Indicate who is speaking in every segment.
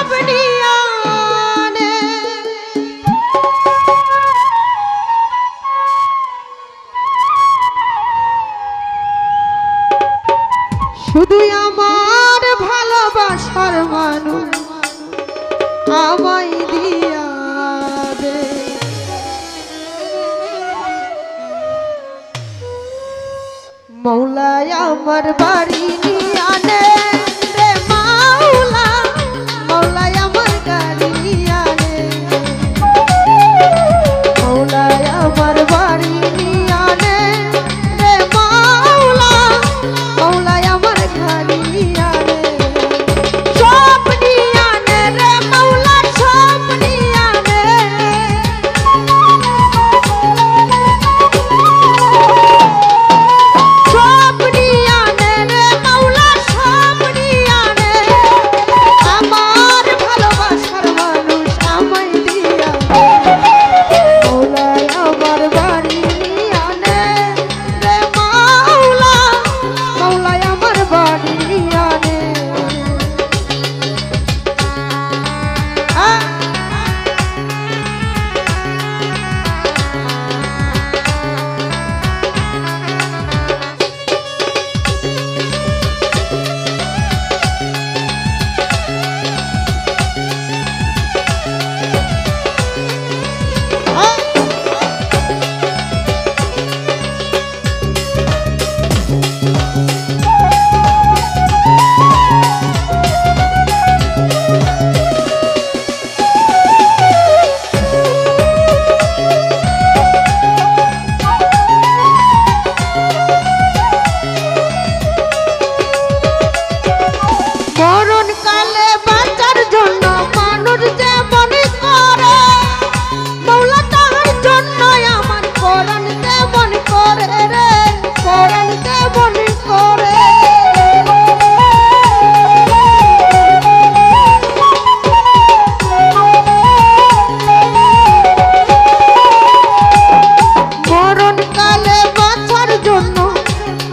Speaker 1: সব নিয়ে আনে। শুধু আমার ভালোবাসার মানুষ আমায় দিয়া দে। মৌলায় আমার বাড়ি নিয়ে আনে রে মাওলা, মৌলায় আমার গাড়ি নিয়ে আনে। মৌলায় আমার বাড়ি নিয়ে আনে রে মাওলা, মৌলায় আমার গাড়ি নিয়ে আনে। সব নিয়ে আনে রে মাওলা, সব নিয়ে আনে। সব নিয়ে আনে রে মাওলা, সব নিয়ে আনে। আমার ভালোবাসার মানুষ আমায় দিয়া দে। মৌলায় আমার বাড়ি নিয়ে আনে রে মাওলা, মৌলায় আমার বাড়ি নিয়ে আনে। মরণকালে বাঁচার জন্য মানুষ যেমন করে, মৌলা তাহার জন্য আমার কোরআন তেমন করে রে, কোরআন তেমন করে। মরণকালে বাঁচার জন্য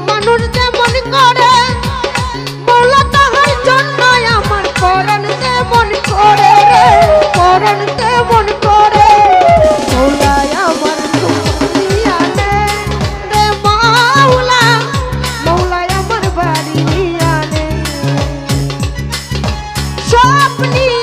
Speaker 1: মানুষ যেমন করে, মৌলা তাহার জন্য আমার কোরআন তেমন করে রে, কোরআন তেমন করে। মৌলায় আমার নিয়ে আনে রে মাওলা, মৌলায় আমার বাড়ি নিয়ে আনে। সব নিয়ে